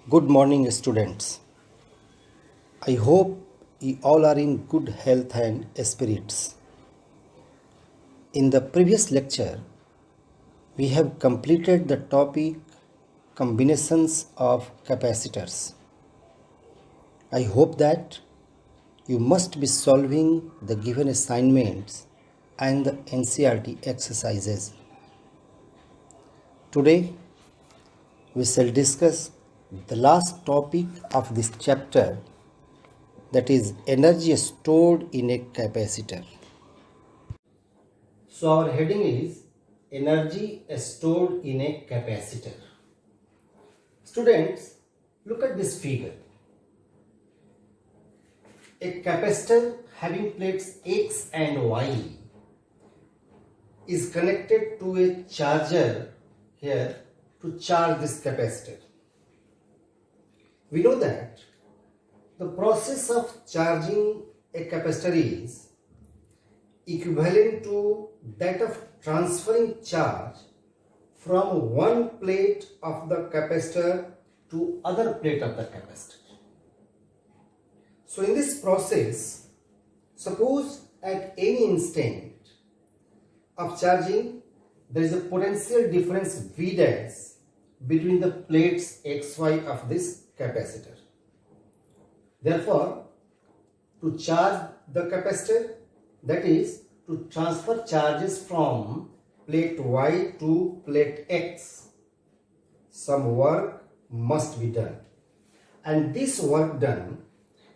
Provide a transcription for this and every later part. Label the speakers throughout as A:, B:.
A: Good morning, students. I hope you all are in good health and spirits. In the previous lecture, we have completed the topic combinations of capacitors. I hope that you must be solving the given assignments and the NCERT exercises. Today, we shall discuss the last topic of this chapter, that is energy stored in a capacitor. So our heading is energy stored in a capacitor. Students, look at this figure. A capacitor having plates X and Y is connected to a charger here to charge this capacitor. We know that the process of charging a capacitor is equivalent to that of transferring charge from one plate of the capacitor to other plate of the capacitor. So in this process, suppose at any instant of charging, there is a potential difference V dash between the plates XY of this capacitor. Therefore, to charge the capacitor, that is to transfer charges from plate Y to plate X, some work must be done, and this work done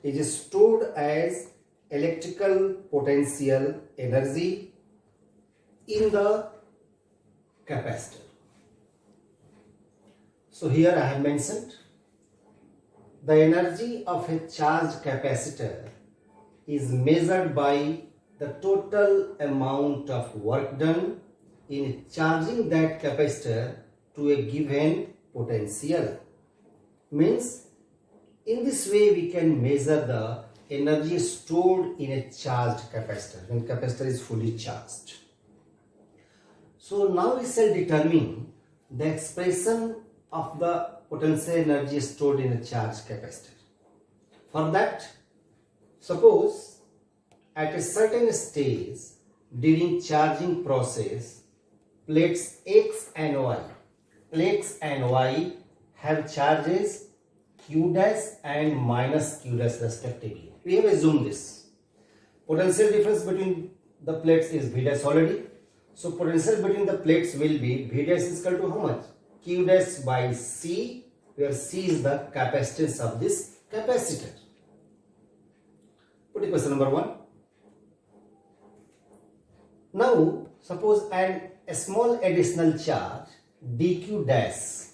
A: is stored as electrical potential energy in the capacitor. So here I have mentioned the energy of a charged capacitor is measured by the total amount of work done in charging that capacitor to a given potential. Means in this way we can measure the energy stored in a charged capacitor when capacitor is fully charged. So now we shall determine the expression of the potential energy stored in a charged capacitor. For that, suppose at a certain stage during charging process, plates X and Y have charges Q dash and minus Q dash respectively. We have assumed this. Potential difference between the plates is V dash already. So potential between the plates will be V dash is equal to how much? Q dash by C, where C is the capacitance of this capacitor. Put question number 1. Now, suppose a small additional charge dq dash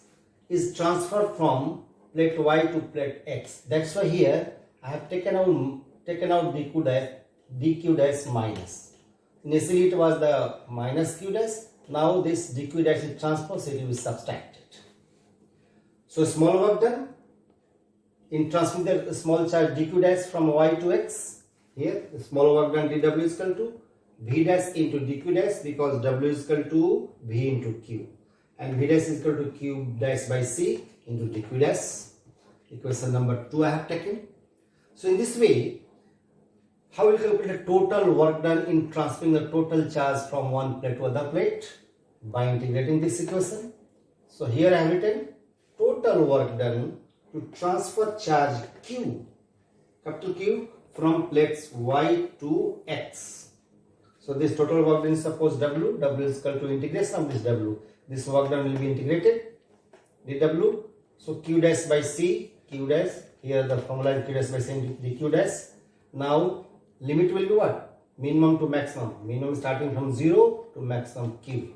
A: is transferred from plate Y to plate X. That's why here I have taken out dq dash minus. Initially it was the minus q dash. Now this dq dash is transposed, so it will be subtracted. So small work done in transferring the small charge dq dash from Y to X. Here the small work done dw is equal to V dash into dq dash, because W is equal to V into Q, and V dash is equal to Q dash by C into dq dash. Equation number 2 I have taken. So in this way, how will calculate the total work done in transferring the total charge from one plate to other plate? By integrating this equation. So here I have written total work done to transfer charge Q, capital Q, from plates Y to X. So this total work done is suppose W is equal to integration of this W. This work done will be integrated dW. So Q dash by C, Q dash, here the formula is Q dash by C into dQ dash. Now limit will be what? Minimum to maximum. Minimum starting from 0 to maximum Q.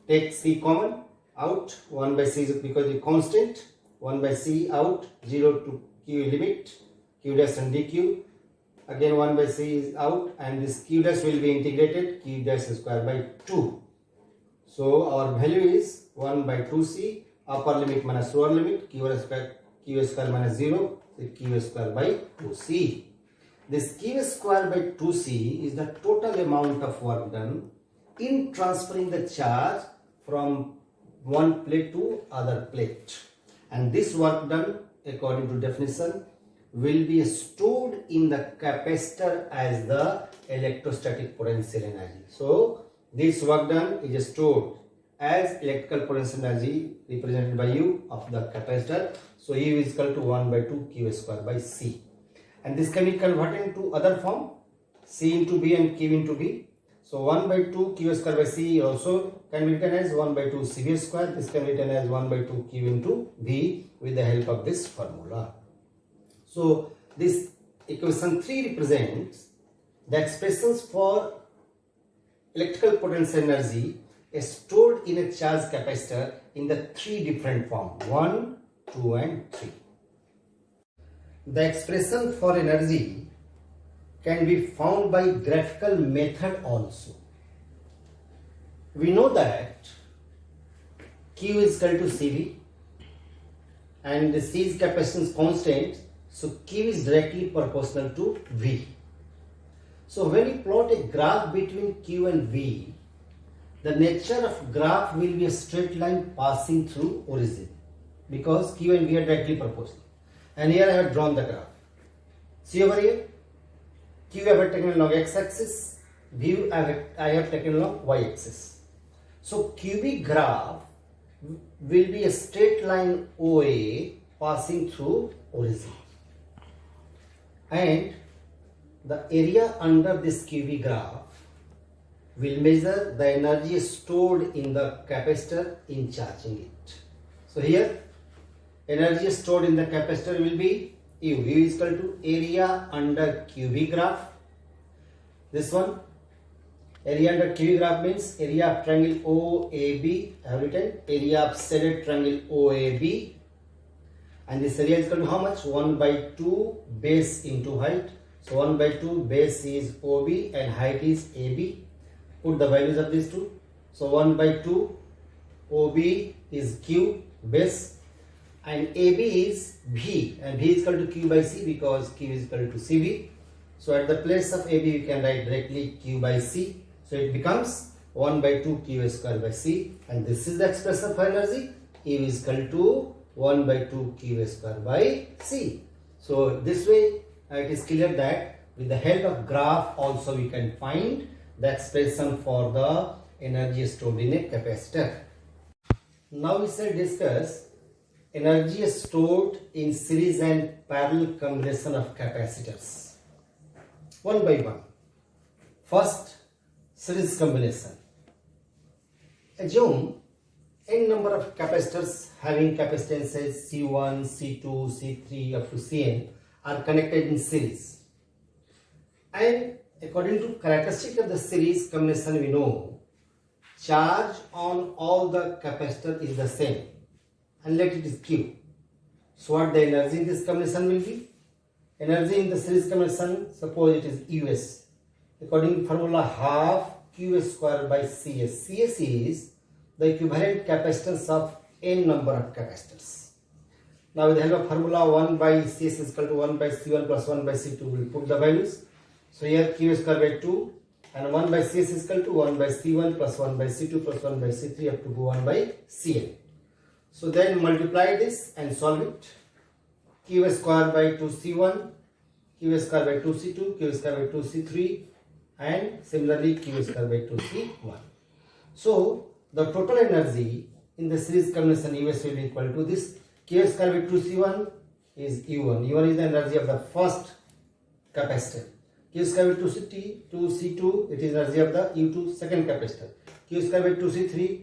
A: Take C common out, 1 by C is because it's constant, 1 by C out, 0 to Q limit, Q dash and dQ. Again 1 by C is out, and this Q dash will be integrated, Q dash square by 2. So our value is 1 by 2C, upper limit minus lower limit, Q square minus 0, so Q square by 2C. This Q square by 2C is the total amount of work done in transferring the charge from one plate to other plate, and this work done according to definition, will be stored in the capacitor as the electrostatic potential energy. So this work done is stored as electrical potential energy represented by U of the capacitor. So U is equal to 1 by 2 Q square by C. And this can be converted into other form, C into B and Q into B. So 1 by 2 Q square by C also can be written as 1 by 2 CV square. This can be written as 1 by 2 Q into B with the help of this formula. So this equation 3 represents the expressions for electrical potential energy is stored in a charged capacitor in the 3 different forms, 1, 2 and 3. The expression for energy can be found by graphical method also. We know that Q is equal to CV and C is capacitance constant, so Q is directly proportional to V. So when you plot a graph between Q and V, the nature of graph will be a straight line passing through origin because Q and V are directly proportional. And here I have drawn the graph. See over here, Q I have taken along x-axis, V I have taken along y-axis. So QB graph will be a straight line OA passing through origin. And the area under this QB graph will measure the energy stored in the capacitor in charging it. So here energy stored in the capacitor will be U. U is equal to area under QB graph. This one, area under QB graph means area of triangle OAB. I have written area of shaded triangle OAB. And this area is equal to how much? 1 by 2 base into height. So 1 by 2 base is OB and height is AB. Put the values of these two. So 1 by 2 OB is Q base and AB is V, and V is equal to Q by C because Q is equal to CV. So at the place of AB we can write directly Q by C. So it becomes 1 by 2 Q square by C, and this is the expression for energy. E is equal to 1 by 2 Q square by C. So this way it is clear that with the help of graph also we can find the expression for the energy stored in a capacitor. Now we shall discuss energy stored in series and parallel combination of capacitors. One by one. First, series combination. Assume n number of capacitors having capacitances C1, C2, C3 up to Cn are connected in series. And according to characteristic of the series combination, we know charge on all the capacitor is the same and let it is Q. So what the energy in this combination will be? Energy in the series combination, suppose it is US. According to formula, half Q square by CS. CS is the equivalent capacitance of n number of capacitors. Now with the help of formula, 1 by CS is equal to 1 by C1 plus 1 by C2, we will put the values. So here Q square by 2 and 1 by CS is equal to 1 by C1 plus 1 by C2 plus 1 by C3 up to 1 by Cn. So then multiply this and solve it. Q square by 2C1, Q square by 2C2, Q square by 2C3 and similarly Q square by 2C1. So the total energy in the series combination US will be equal to this. Q square by 2C1 is U1. U1 is the energy of the first capacitor. Q square by 2C2, it is energy of the U2 second capacitor. Q square by 2C3,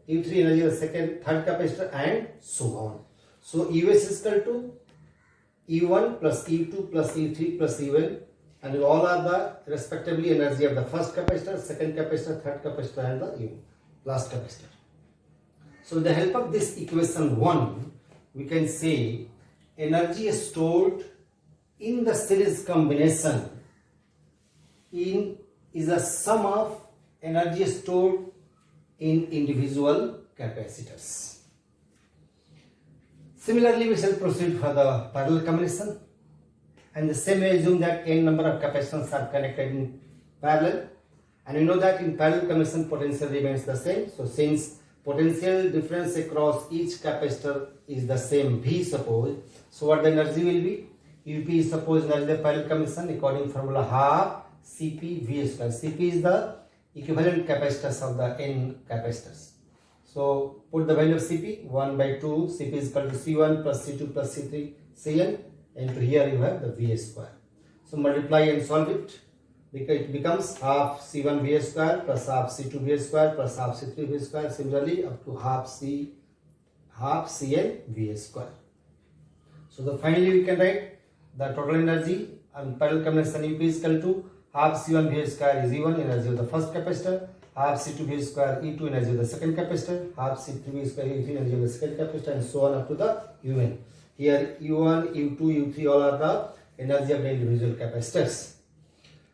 A: U3 energy of the third capacitor and so on. So US is equal to U1 plus U2 plus U3 plus U1, and all are the respectively energy of the first capacitor, second capacitor, third capacitor and the last capacitor. So with the help of this equation 1, we can say energy stored in the series combination is a sum of energy stored in individual capacitors. Similarly, we shall proceed for the parallel combination, and the same way assume that n number of capacitors are connected in parallel, and we know that in parallel combination potential remains the same. So since potential difference across each capacitor is the same V, suppose. So what the energy will be? UP is suppose energy of the parallel combination according formula half Cp V square. Cp is the equivalent capacitance of the n capacitors. So put the value of Cp 1 by 2. Cp is equal to C1 plus C2 plus C3 Cn, and here you have the V square. So multiply and solve it. It becomes half C1 V square plus half C2 V square plus half C3 V square. Similarly up to half Cn V square. So finally we can write the total energy on parallel combination UP is equal to half C1 V square is E1, energy of the first capacitor, half C2 V square E2, energy of the second capacitor, half C3 V square E3, energy of the second capacitor, and so on up to the UN. Here U1, U2, U3 all are the energy of the individual capacitors.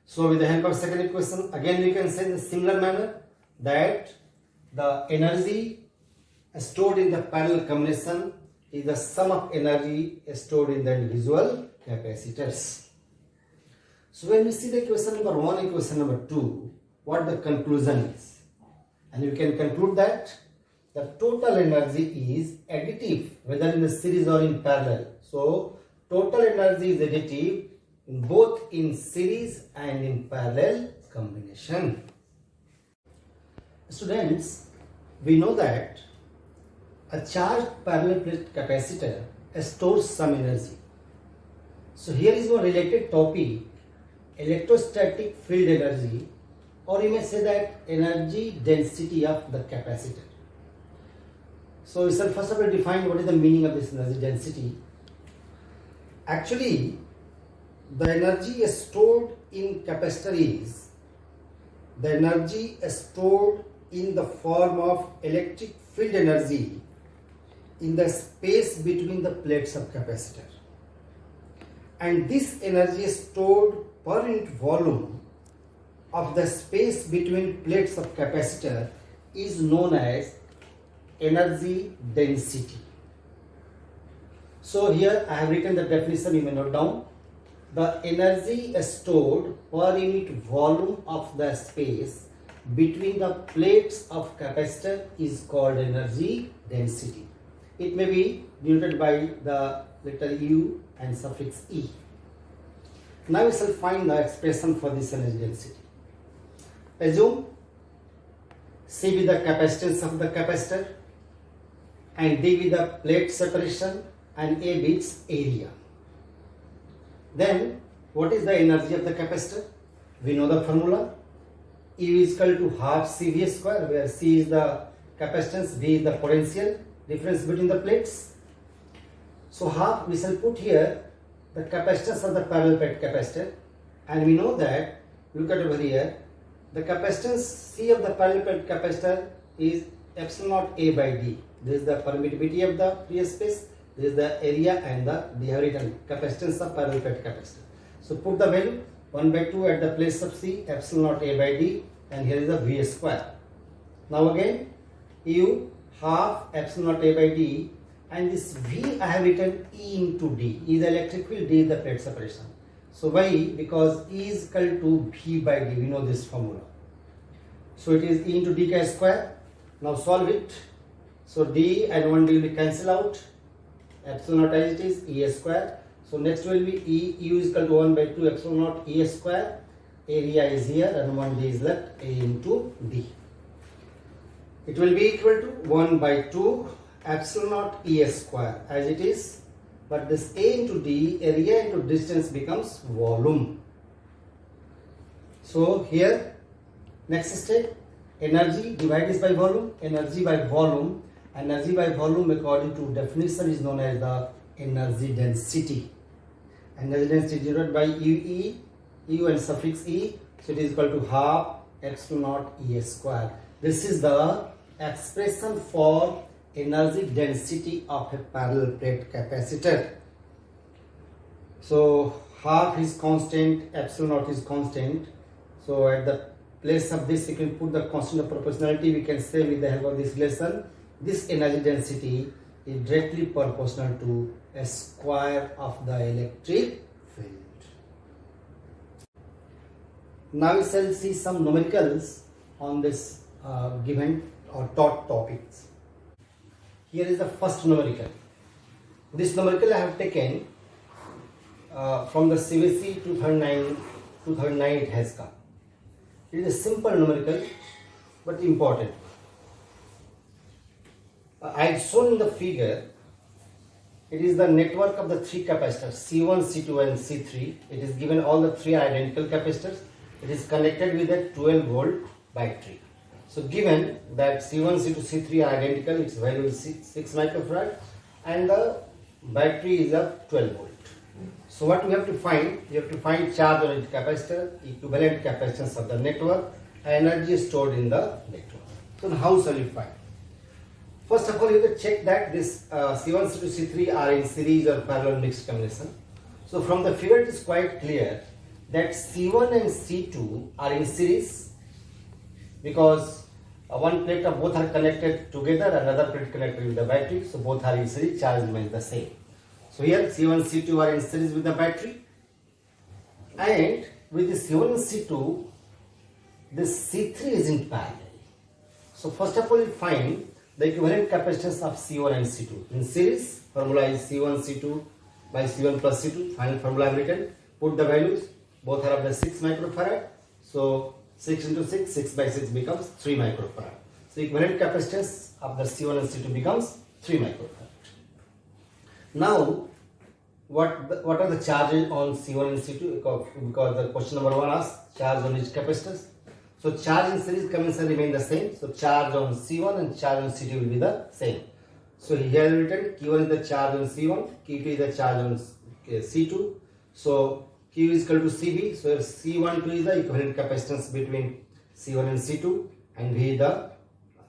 A: So with the help of second equation, again we can say in a similar manner that the energy stored in the parallel combination is the sum of energy stored in the individual capacitors. So when we see the equation number 1, equation number 2, what the conclusion is? And you can conclude that the total energy is additive, whether in the series or in parallel. So total energy is additive in both in series and in parallel combination. Students, we know that a charged parallel plate capacitor stores some energy. So here is one related topic, electrostatic field energy, or you may say that energy density of the capacitor. So we shall first of all define what is the meaning of this energy density. Actually, the energy stored in capacitor is the energy stored in the form of electric field energy in the space between the plates of capacitor. And this energy is stored per unit volume of the space between plates of capacitor is known as energy density. So here I have written the definition, you may note down. The energy stored per unit volume of the space between the plates of capacitor is called energy density. It may be denoted by the letter U and suffix E. Now we shall find the expression for this energy density. Assume C be the capacitance of the capacitor and D be the plate separation and A be its area. Then what is the energy of the capacitor? We know the formula. E is equal to half CV square, where C is the capacitance, V is the potential difference between the plates. So half we shall put here the capacitance of the parallel plate capacitor, and we know that, look at over here, the capacitance C of the parallel plate capacitor is epsilon naught A by D. This is the permittivity of the free space, this is the area, and we have written capacitance of parallel plate capacitor. So put the value 1 by 2 at the place of C, epsilon naught A by D, and here is the V square. Now again U half epsilon naught A by D, and this V I have written E into D. E is the electric field, D is the plate separation. So why? Because E is equal to V by D, we know this formula. So it is E into D k square. Now solve it. So D and 1 D will be cancelled out. Epsilon naught as it is, E square. So next will be E, U is equal to 1 by 2 epsilon naught E square. Area is here and 1 D is left, A into D. It will be equal to 1 by 2 epsilon naught E square as it is, but this A into D, area into distance, becomes volume. So here next step, energy, divide this by volume, energy by volume. Energy by volume according to definition is known as the energy density. Energy density denoted by UE, U and suffix E, so it is equal to half epsilon naught E square. This is the expression for energy density of a parallel plate capacitor. So half is constant, epsilon naught is constant. So at the place of this you can put the constant of proportionality. We can say with the help of this relation, this energy density is directly proportional to a square of the electric field. Now we shall see some numericals on this given or taught topics. Here is the first numerical. This numerical I have taken from the CBSE 2009 it has come. It is a simple numerical but important. I had shown in the figure, it is the network of the three capacitors C1, C2 and C3. It is given all the three identical capacitors. It is connected with a 12 volt battery. So given that C1, C2, C3 are identical, its value is 6 microfarad and the battery is of 12 volt. So what we have to find? You have to find charge on each capacitor, equivalent capacitance of the network, energy stored in the network. So how shall you find? First of all, you have to check that this C1, C2, C3 are in series or parallel mixed combination. So from the figure it is quite clear that C1 and C2 are in series because one plate of both are connected together, another plate connected with the battery. So both are in series, charge remains the same. So here C1 C2 are in series with the battery, and with the C1 and C2 this C3 is in parallel. So first of all you find the equivalent capacitance of C1 and C2. In series, formula is C1 C2 by C1 plus C2. Final formula I have written. Put the values. Both are of the 6 microfarad. So 6 into 6, 6 by 6 becomes 3 microfarad. So equivalent capacitance of the C1 and C2 becomes 3 microfarad. Now, what are the charges on C1 and C2? Because the question number 1 asks charge on each capacitors. So charge in series combination remain the same. So charge on C1 and charge on C2 will be the same. So here I have written Q1 is the charge on C1, Q2 is the charge on C2. So Q is equal to CB. So C12 is the equivalent capacitance between C1 and C2, and V is the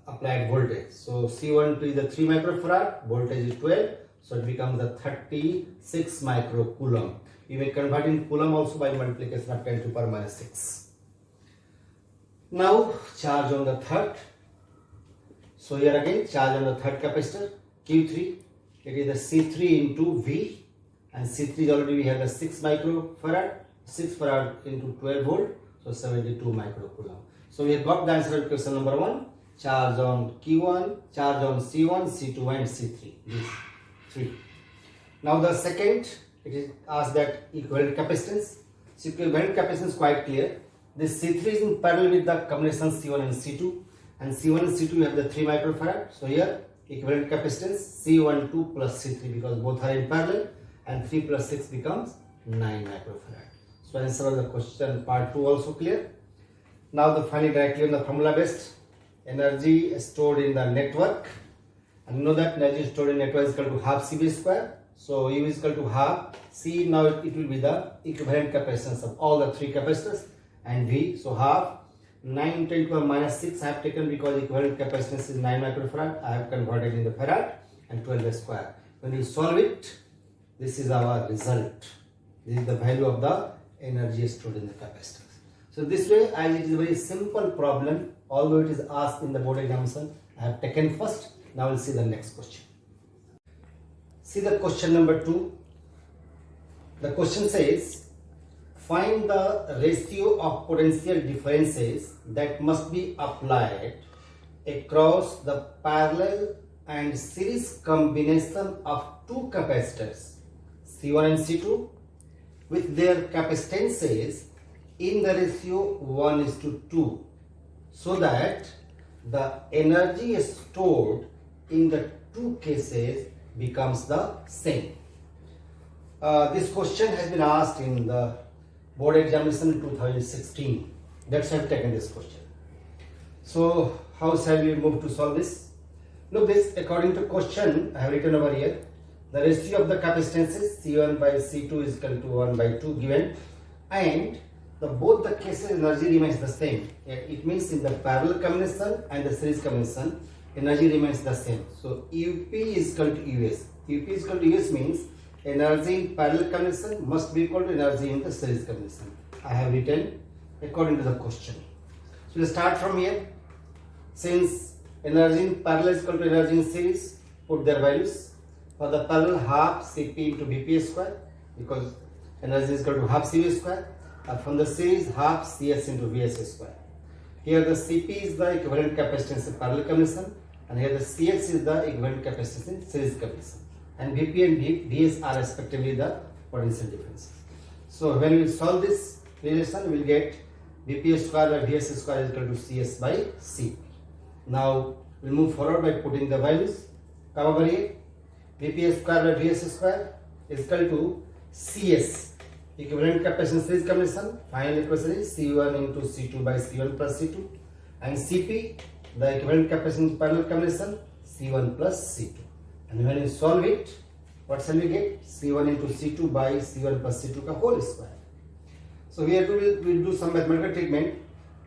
A: applied voltage. So C12 is the 3 microfarad, voltage is 12. So it becomes the 36 microcoulomb. You may convert in coulomb also by multiplication of 10 to the power minus 6. Now charge on the third. So here again charge on the third capacitor Q3. It is the C3 into V, and C3 is already we have the 6 microfarad, 6 farad into 12 volt, so 72 microcoulomb. So we have got the answer of question number 1. Charge on Q1, charge on C1, C2 and C3. These 3. Now the second, it is asked that equivalent capacitance. So equivalent capacitance is quite clear. This C3 is in parallel with the combination C1 and C2, and C1 and C2 you have the 3 microfarad. So here equivalent capacitance C12 plus C3 because both are in parallel, and 3 plus 6 becomes 9 microfarad. So answer of the question part 2 also clear. Now the finding directly on the formula based energy stored in the network, and you know that energy stored in network is equal to half CB square. So U is equal to half C. Now it will be the equivalent capacitance of all the 3 capacitors, and V. So half 9 10 to the power minus 6 I have taken because equivalent capacitance is 9 microfarad. I have converted in the farad, and 12 square. When you solve it, this is our result. This is the value of the energy stored in the capacitors. So this way, as it is a very simple problem, although it is asked in the board examination, I have taken first. Now we'll see the next question. See the question number 2. The question says, find the ratio of potential differences that must be applied across the parallel and series combination of 2 capacitors C1 and C2 with their capacitances in the ratio 1:2, so that the energy stored in the 2 cases becomes the same. This question has been asked in the board examination in 2016. That's why I have taken this question. So how shall we move to solve this? Look this, according to question I have written over here, the ratio of the capacitances C1 by C2 is equal to 1 by 2 given, and both the cases energy remains the same. It means in the parallel combination and the series combination energy remains the same. So UP is equal to US. UP is equal to US means energy in parallel combination must be equal to energy in the series combination. I have written according to the question. So we start from here. Since energy in parallel is equal to energy in series, put their values. For the parallel, half Cp into Vp square because energy is equal to half Cv square. And from the series, half Cs into Vs square. Here the Cp is the equivalent capacitance in parallel combination, and here the Cs is the equivalent capacitance in series combination, and Vp and Vs are respectively the potential differences. So when we solve this relation, we will get Vp square by Vs square is equal to Cs by Cp. Now we will move forward by putting the values. Kama bariye Vp square by Vs square is equal to Cs, equivalent capacitance series combination. Final equation is C1 into C2 by C1 plus C2, and Cp, the equivalent capacitance parallel combination, C1 plus C2. And when you solve it, what shall we get? C1 into C2 by C1 plus C2 ka whole square. So here we will do some mathematical treatment.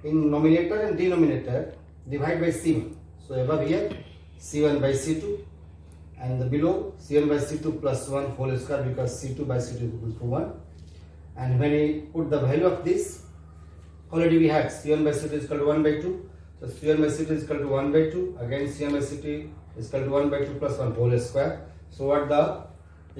A: In numerator and denominator, divide by C1. So above here, C1 by C2, and below C1 by C2 plus 1 whole square, because C2 by C2 equals to 1. And when we put the value of this, already we had C1 by C2 is equal to 1 by 2. So C1 by C2 is equal to 1 by 2. Again C1 by C2 is equal to 1 by 2 plus 1 whole square. So what the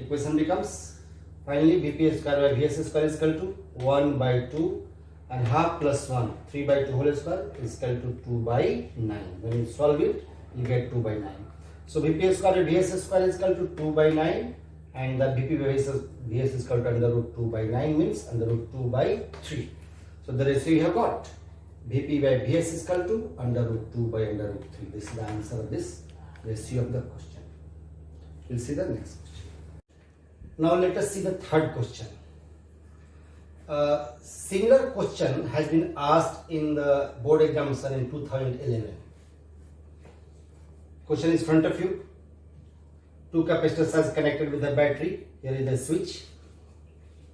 A: equation becomes? Finally Vp square by Vs square is equal to 1 by 2, and half plus 1, 3 by 2 whole square is equal to 2 by 9. When you solve it, you get 2 by 9. So Vp square by Vs square is equal to 2 by 9, and the Vp by Vs is equal to under root 2 by 9 means under root 2 by 3. So the ratio you have got, Vp by Vs is equal to under root 2 by under root 3. This is the answer of this ratio of the question. We'll see the next question. Now let us see the third question. Similar question has been asked in the board examination in 2011. Question is in front of you. Two capacitors are connected with a battery. Here is the switch.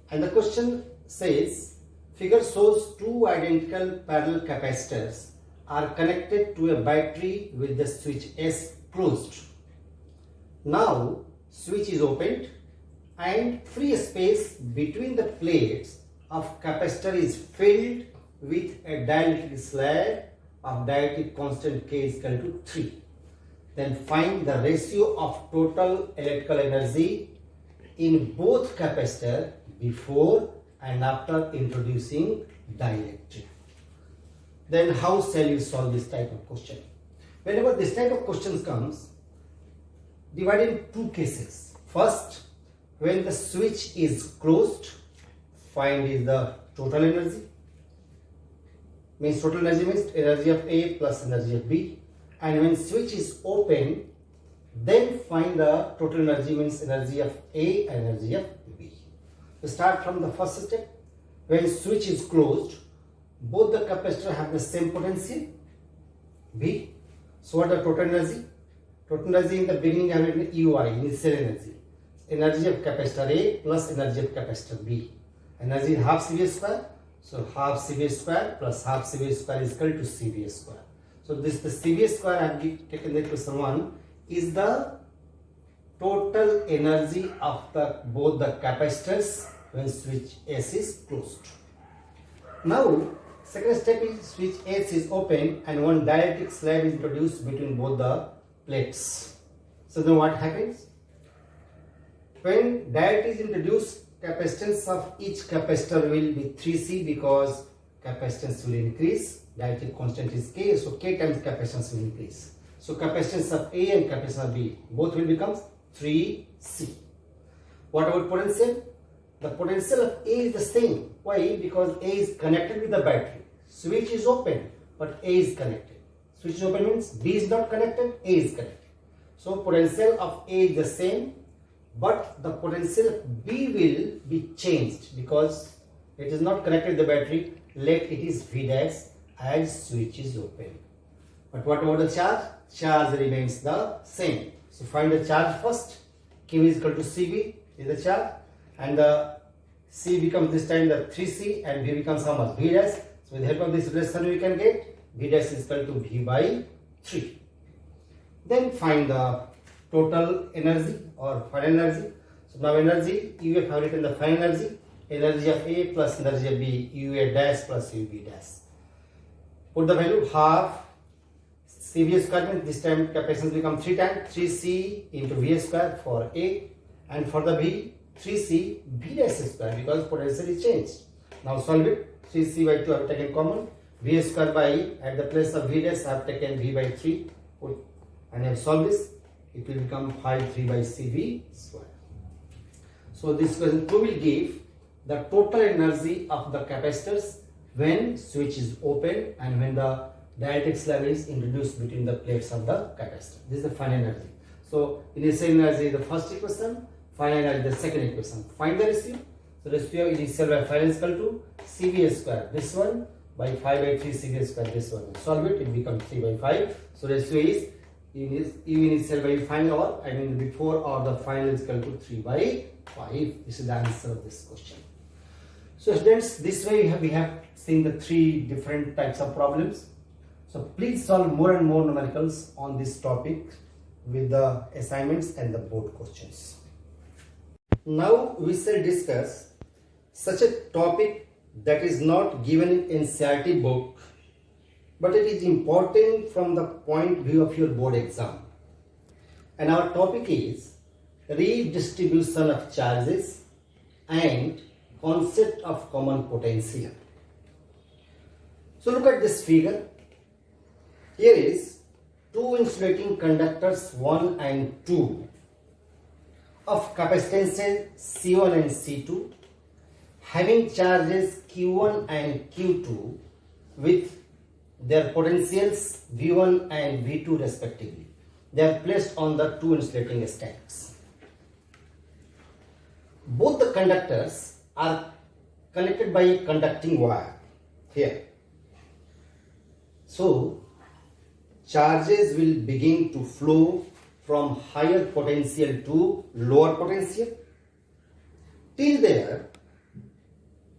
A: And the question says, figure shows two identical parallel capacitors are connected to a battery with the switch S closed. Now switch is opened and free space between the plates of capacitor is filled with a dielectric slab of dielectric constant K is equal to 3. Then find the ratio of total electrical energy in both capacitor before and after introducing dielectric. Then how shall you solve this type of question? Whenever this type of questions comes, divide in two cases. First, when the switch is closed, find is the total energy. Means total energy means energy of A plus energy of B. And when switch is open, then find the total energy means energy of A and energy of B. We start from the first step. When switch is closed, both the capacitor have the same potential B. So what the total energy? Total energy in the beginning I have written UI, initial energy. Energy of capacitor A plus energy of capacitor B. Energy is half CV square. So half CV square plus half CV square is equal to CV square. So this the CV square I have taken the question 1 is the total energy of both the capacitors when switch S is closed. Now second step is switch S is open and one dielectric slab is introduced between both the plates. So then what happens? When dielectric is introduced, capacitance of each capacitor will be 3C because capacitance will increase. Dielectric constant is K, so K times capacitance will increase. So capacitance of A and capacitance of B both will become 3C. What about potential? The potential of A is the same. Why? Because A is connected with the battery. Switch is open, but A is connected. Switch is open means B is not connected, A is connected. So potential of A is the same, but the potential of B will be changed because it is not connected to the battery. Let it is V dash as switch is open. But what about the charge? Charge remains the same. So find the charge first. Q is equal to CV is the charge, and the C becomes this time the 3C and V becomes how much? V dash. So with the help of this relation we can get V dash is equal to V by 3. Then find the total energy or final energy. So now energy, UF have written the final energy. Energy of A plus energy of B, UA dash plus UB dash. Put the value half CV square means this time capacitance become 3 times 3C into V square for A, and for the B 3C V dash square because potential is changed. Now solve it. 3C by 2 I have taken common. V square by, at the place of V dash I have taken V by 3 and I have solved this. It will become 5 3 by CV square. So this question 2 will give the total energy of the capacitors when switch is open and when the dielectric slab is introduced between the plates of the capacitor. This is the final energy. So initial energy is the first equation, final energy the second equation. Find the ratio. So ratio initial by final is equal to CV square. This one by 5 by 3 CV square. This one. Solve it. It becomes 3 by 5. So ratio is U initial by final, or I mean before or the final is equal to 3 by 5. This is the answer of this question. So students, this way we have seen the 3 different types of problems. So please solve more and more numericals on this topic with the assignments and the board questions. Now we shall discuss such a topic that is not given in NCERT book, but it is important from the point of view of your board exam. And our topic is redistribution of charges and concept of common potential. So look at this figure. Here is two insulating conductors 1 and 2 of capacitances C1 and C2 having charges Q1 and Q2 with their potentials V1 and V2 respectively. They are placed on the two insulating stacks. Both the conductors are connected by a conducting wire here. So charges will begin to flow from higher potential to lower potential. Till there,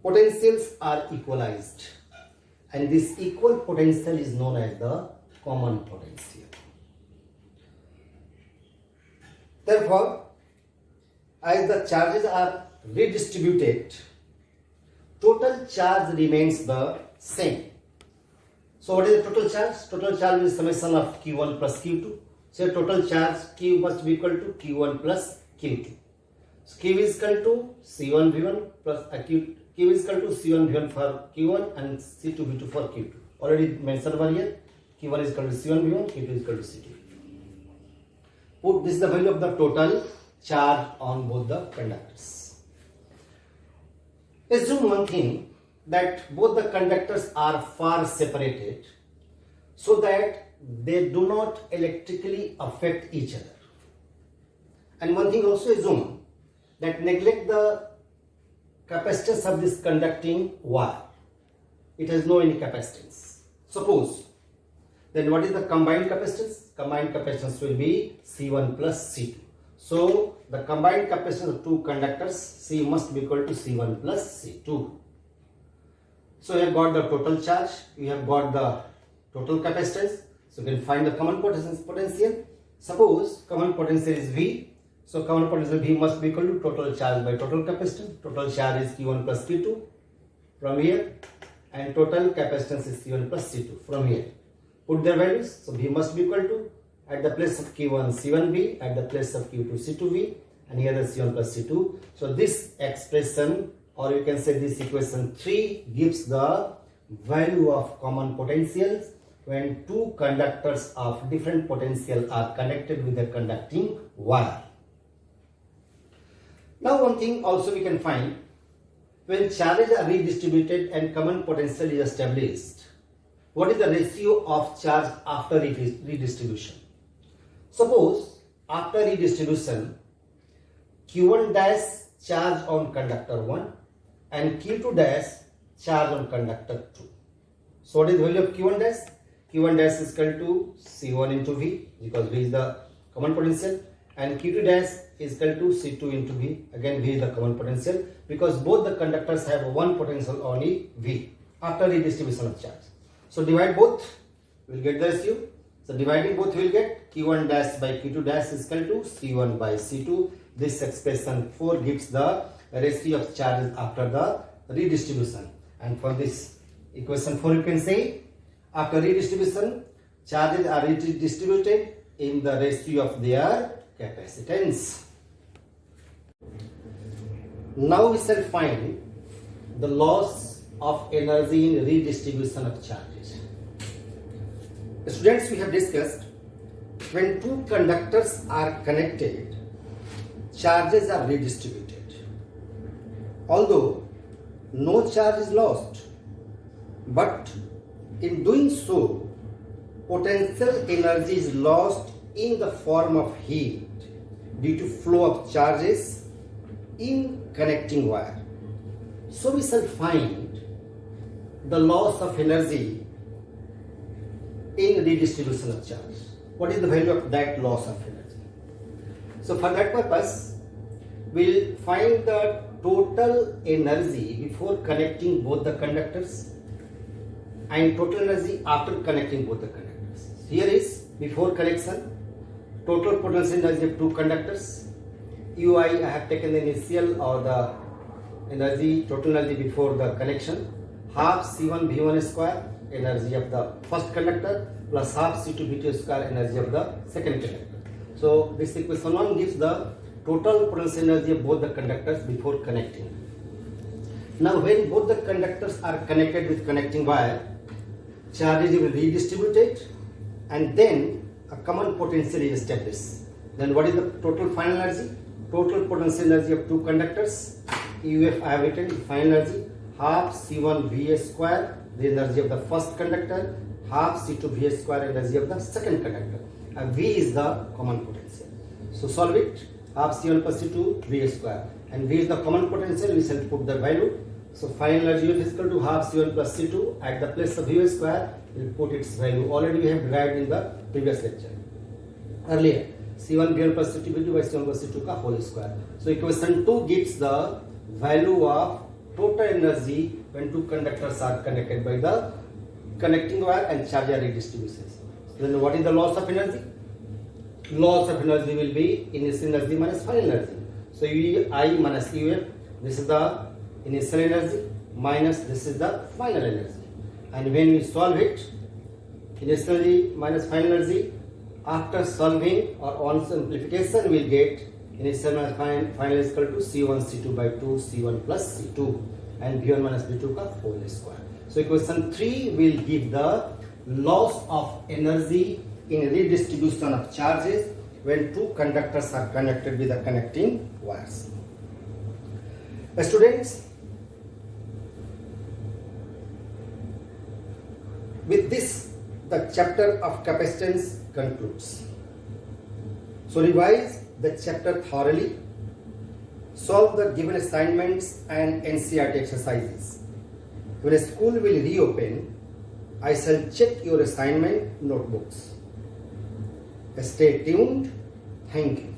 A: potentials are equalized, and this equal potential is known as the common potential. Therefore, as the charges are redistributed, total charge remains the same. So what is the total charge? Total charge is summation of Q1 plus Q2. So total charge Q must be equal to Q1 plus Q2. So Q is equal to C1 V1 plus Q is equal to C1 V1 for Q1 and C2 V2 for Q2. Already mentioned over here. Q1 is equal to C1 V1, Q2 is equal to C2. Put this is the value of the total charge on both the conductors. Assume one thing, that both the conductors are far separated so that they do not electrically affect each other. And one thing also, assume that neglect the capacitance of this conducting wire. It has no any capacitance. Suppose, then what is the combined capacitance? Combined capacitance will be C1 plus C2. So the combined capacitance of two conductors C must be equal to C1 plus C2. So you have got the total charge, you have got the total capacitance. So you can find the common potential. Suppose common potential is V. So common potential V must be equal to total charge by total capacitance. Total charge is Q1 plus Q2 from here, and total capacitance is C1 plus C2 from here. Put their values. So V must be equal to, at the place of Q1 C1V, at the place of Q2 C2V, and here the C1 plus C2. So this expression, or you can say this equation 3, gives the value of common potentials when two conductors of different potential are connected with a conducting wire. Now one thing also we can find, when charges are redistributed and common potential is established, what is the ratio of charge after redistribution? Suppose after redistribution, Q1 dash charge on conductor 1 and Q2 dash charge on conductor 2. So what is the value of Q1 dash? Q1 dash is equal to C1 into V, because V is the common potential, and Q2 dash is equal to C2 into V. Again, V is the common potential, because both the conductors have one potential only V after redistribution of charge. So divide both, we will get the ratio. So dividing both, we will get Q1 dash by Q2 dash is equal to C1 by C2. This expression 4 gives the ratio of charges after the redistribution. And for this equation 4, you can say, after redistribution, charges are redistributed in the ratio of their capacitance. Now we shall find the laws of energy in redistribution of charges. Students, we have discussed when two conductors are connected, charges are redistributed. Although no charge is lost, but in doing so, potential energy is lost in the form of heat due to flow of charges in connecting wire. So we shall find the loss of energy in redistribution of charge. What is the value of that loss of energy? So for that purpose, we'll find the total energy before connecting both the conductors and total energy after connecting both the conductors. Here is before connection, total potential energy of two conductors. Ui, I have taken the initial or the energy, total energy before the connection, half C1 V1 square, energy of the first conductor, plus half C2 V2 square, energy of the second conductor. So this equation 1 gives the total potential energy of both the conductors before connecting. Now when both the conductors are connected with connecting wire, charges will be redistributed and then a common potential is established. Then what is the total final energy? Total potential energy of two conductors, EUF I have written, final energy, half C1 VA square, the energy of the first conductor, half C2 VA square, energy of the second conductor. V is the common potential. So solve it, half C1 plus C2 VA square. And V is the common potential, we shall put the value. So final energy is equal to half C1 plus C2. At the place of VA square, we will put its value. Already we have derived in the previous lecture. Earlier, C1 V1 plus C2 V2 by C1 plus C2 ka whole square. So equation 2 gives the value of total energy when two conductors are connected by the connecting wire and charge redistribution. So then what is the loss of energy? Loss of energy will be initial energy minus final energy. So Ui minus Uf, this is the initial energy minus this is the final energy. And when we solve it, initial energy minus final energy, after solving or on simplification, we will get initial minus final is equal to C1 C2 by 2 C1 plus C2 and V1 minus V2 ka whole square. So equation 3 will give the loss of energy in redistribution of charges when two conductors are connected with the connecting wires. Students, with this the chapter of capacitance concludes. So revise the chapter thoroughly, solve the given assignments and NCERT exercises. When school will reopen, I shall check your assignment notebooks. Stay tuned. Thank you.